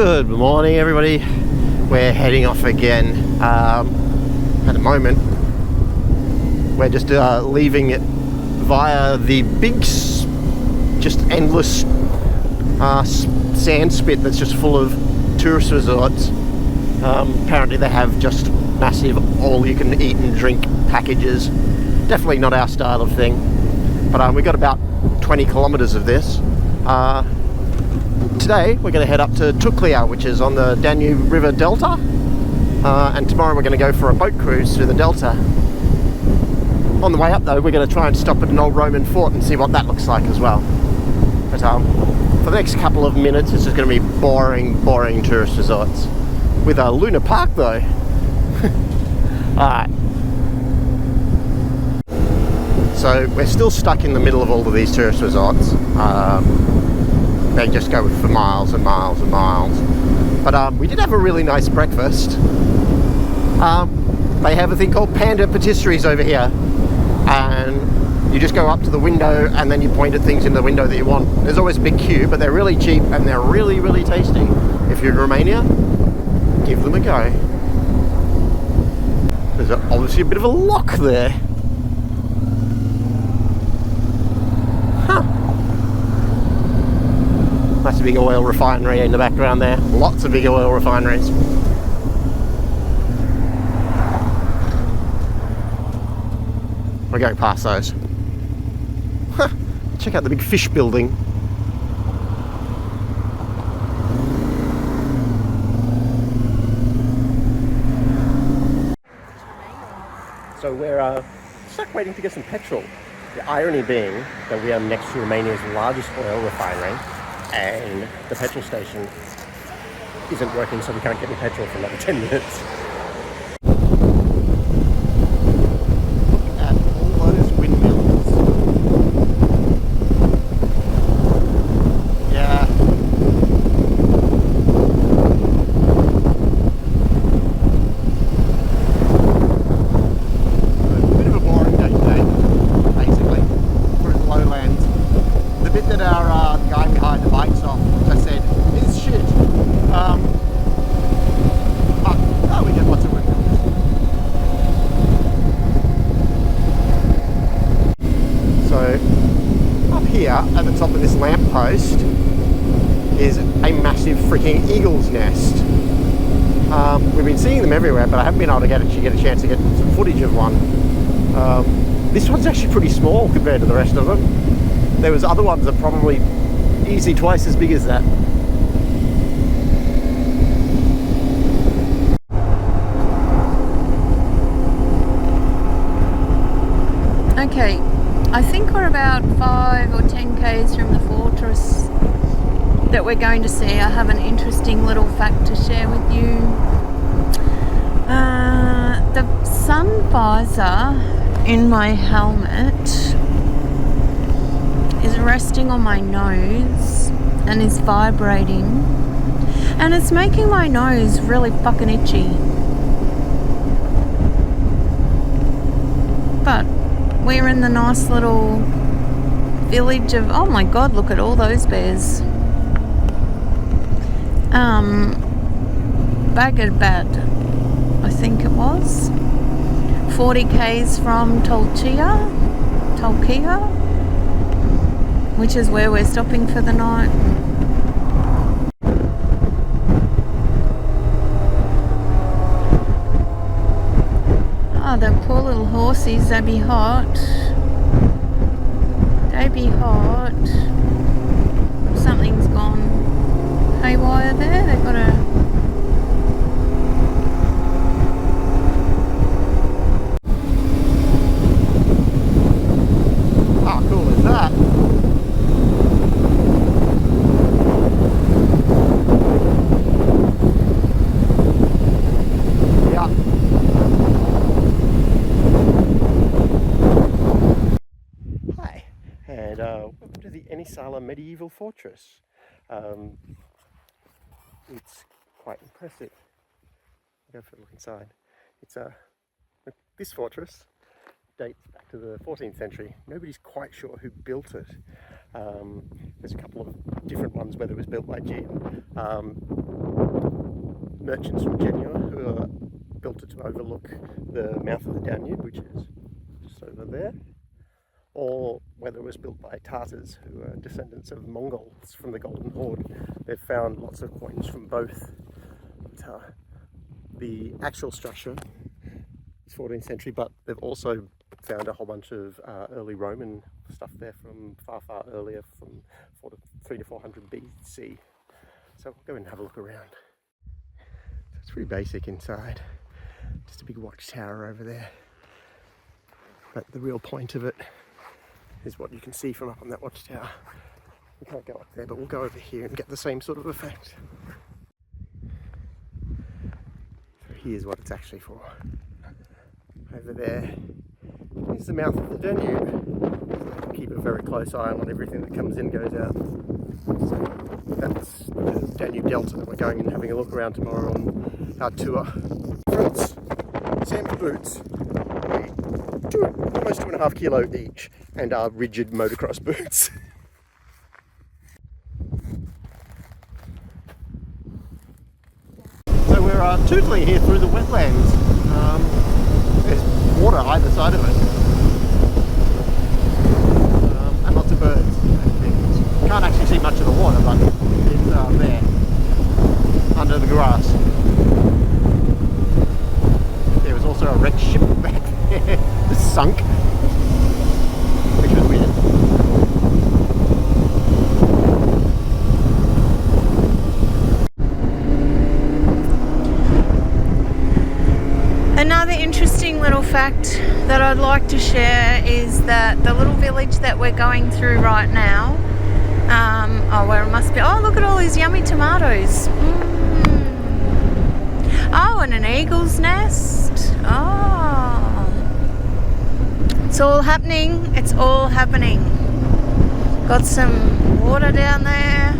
Good morning, everybody. We're heading off again. At the moment, we're just leaving it via the big, just endless sand spit that's just full of tourist resorts. Apparently they have just massive all-you-can-eat and drink packages. Definitely not our style of thing. But we got about 20 kilometers of this. Today we're going to head up to Tulcea, which is on the Danube River Delta, and tomorrow we're going to go for a boat cruise through the Delta. On the way up though, we're going to try and stop at an old Roman fort and see what that looks like as well. But for the next couple of minutes it's just going to be boring tourist resorts. With a Luna Park though. Alright. So we're still stuck in the middle of all of these tourist resorts. They just go for miles and miles and miles. But we did have a really nice breakfast. They have a thing called panda patisseries over here. And you just go up to the window and then you point at things in the window that you want. There's always a big queue, but they're really cheap and they're really tasty. If you're in Romania, give them a go. There's obviously a bit of a lock there. That's a big oil refinery in the background there. Lots of big oil refineries. We're going past those. Check out the big fish building. So we're stuck waiting to get some petrol. The irony being that we are next to Romania's largest oil refinery, and the petrol station isn't working, so we can't get any petrol for another 10 minutes. Look at all those windmills. Yeah. A bit of a boring day today, basically, for the lowlands. The bit that our guy behind the bike's off, which I said is shit. But we get lots of windmills. So up here at the top of this lamppost is a massive freaking eagle's nest. We've been seeing them everywhere, but I haven't been able to actually get a chance to get some footage of one. This one's actually pretty small compared to the rest of them. There was other ones that probably easily twice as big as that. Okay, I think we're about 5 or 10 k's from the fortress that we're going to see. I have an interesting little fact to share with you. The sun visor in my helmet is resting on my nose and is vibrating, and it's making my nose really fucking itchy. But we're in the nice little village of, oh my god, look at all those bears. Bagabad, I think it was. 40 k's from Tulcea, which is where we're stopping for the night. Oh, the poor little horsies, they be hot. They be hot. Something's gone haywire there. They've got a... How cool is that? Welcome to the Enisala medieval fortress. It's quite impressive. Go for a look inside. It's this fortress dates back to the 14th century. Nobody's quite sure who built it. There's a couple of different ones whether it was built by Jim. merchants from Genoa who built it to overlook the mouth of the Danube, which is just over there, or whether it was built by Tartars, who are descendants of Mongols from the Golden Horde. They've found lots of coins from both. But, the actual structure is 14th century, but they've also found a whole bunch of early Roman stuff there from far earlier, from 300 to 400 BC. So we'll go and have a look around. So it's pretty basic inside. Just a big watchtower over there. But the real point of it is what you can see from up on that watchtower. We can't go up there, but we'll go over here and get the same sort of effect. So here's what it's actually for. Over there is the mouth of the Danube. So keep a very close eye on everything that comes in, goes out. So that's the Danube Delta that we're going and having a look around tomorrow on our tour. Fronts, Sam's boots, weigh almost 2.5 kilo each, and are rigid motocross boots. So we're tootling here through the wetlands. There's water either side of it, and lots of birds. You can't actually see much of the water, but it's there, under the grass. There was also a wrecked ship back there, just sunk, which was weird. Another interesting little fact that I'd like to share is that the little village that we're going through right now, where it must be, oh look at all these yummy tomatoes. Oh, and an eagle's nest. Oh, it's all happening, it's all happening. Got some water down there.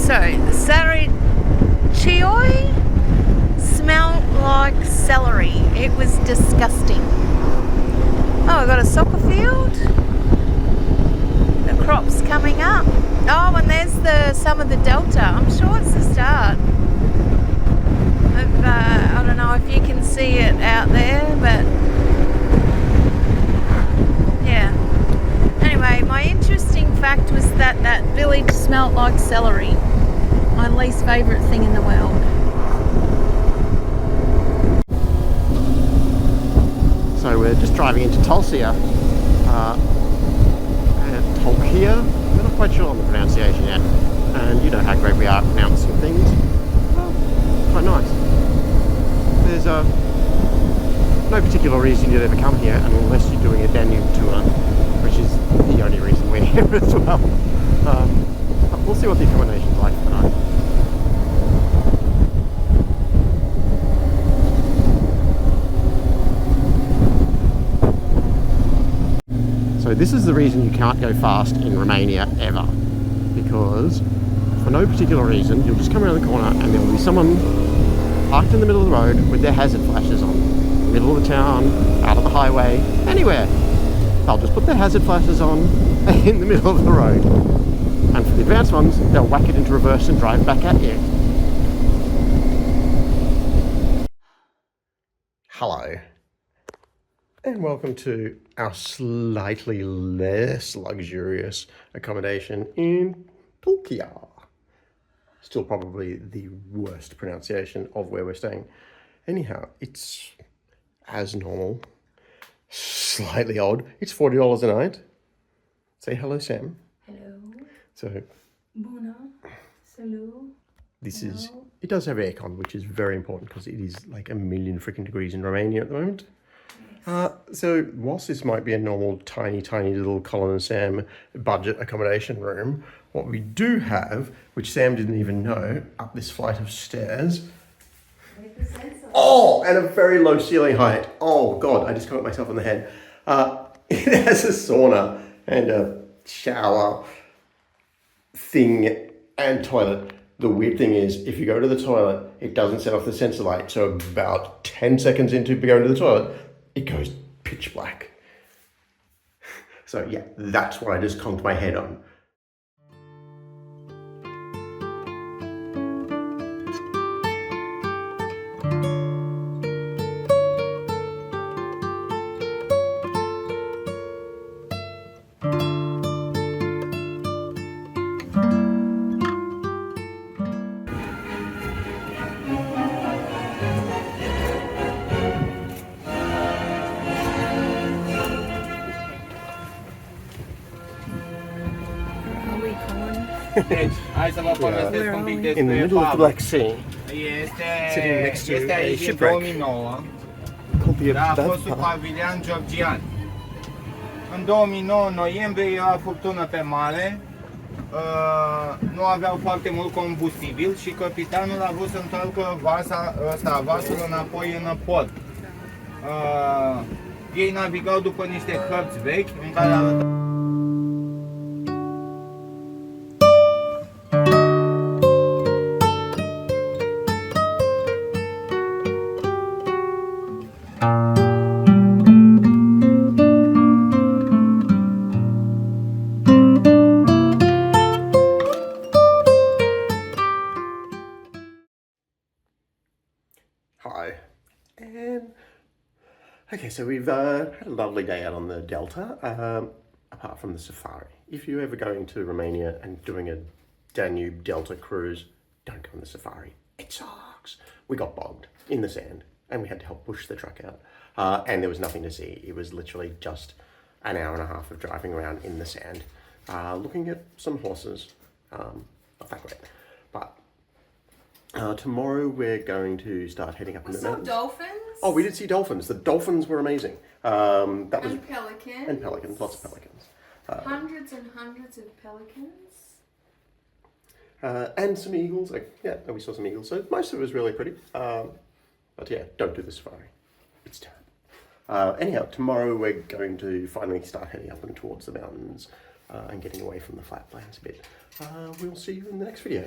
The Saricchioi smelled like celery. It was disgusting. Oh, I got a soccer field. The crops coming up. Oh, and there's some of the delta. I'm sure it's the start. I don't know if you can see it out there, but yeah. Anyway, my interesting fact was that that village smelt like celery. My least favourite thing in the world. So we're just driving into Tulcea, and Tulcea. I'm not quite sure on the pronunciation yet, and you know how great we are at pronouncing things. Well, quite nice. There's no particular reason you'd ever come here unless you're doing a Danube tour, which is the only reason we're here as well. But we'll see what the accommodation's like tonight. So this is the reason you can't go fast in Romania ever, because for no particular reason you'll just come around the corner and there will be someone parked in the middle of the road with their hazard flashes on, middle of the town, out of the highway, anywhere. They'll just put their hazard flashes on in the middle of the road, and for the advanced ones they'll whack it into reverse and drive back at you. Hello. And welcome to our slightly less luxurious accommodation in Tulcea. Still probably the worst pronunciation of where we're staying. Anyhow, it's as normal, slightly odd. It's $40 a night. Say hello, Sam. Hello. So, Bona. Salut. this hello. is, it does have aircon, which is very important because it is like 1,000,000 freaking degrees in Romania at the moment. So whilst this might be a normal tiny little Colin and Sam budget accommodation room, what we do have, which Sam didn't even know, up this flight of stairs. Oh, and a very low ceiling height. Oh God, I just got myself on the head. It has a sauna and a shower thing and toilet. The weird thing is, if you go to the toilet, it doesn't set off the sensor light. So about 10 seconds into going to the toilet, it goes pitch black. So yeah, that's what I just conked my head on. Deci, hai să vă povestesc un pic In the despre middle of the fabrică. Black Sea, sitting next to Este a aici în shipwreck 2009, called the dar a fost sub Abadpa. pavilion georgian. În 2009, noiembrie, era furtună pe mare, nu aveau foarte mult combustibil și capitanul a vrut să întoarcă vasul înapoi în port. Ei navigau după niște hărți vechi în care arătau Hi. And okay, so we've had a lovely day out on the Delta, apart from the safari. If you're ever going to Romania and doing a Danube Delta cruise, don't go on the safari. It sucks. We got bogged in the sand and we had to help push the truck out. And there was nothing to see. It was literally just an hour and a half of driving around in the sand, looking at some horses. Not that great, but tomorrow we're going to start heading up in the mountains. dolphins. Oh, we did see dolphins. The dolphins were amazing. That was Pelicans. and pelicans, lots of pelicans, Hundreds and hundreds of pelicans. and some eagles. Yeah, we saw some eagles. So most of it was really pretty. But yeah, don't do the safari. It's terrible. Anyhow, tomorrow we're going to finally start heading up and towards the mountains and getting away from the flatlands a bit. We'll see you in the next video.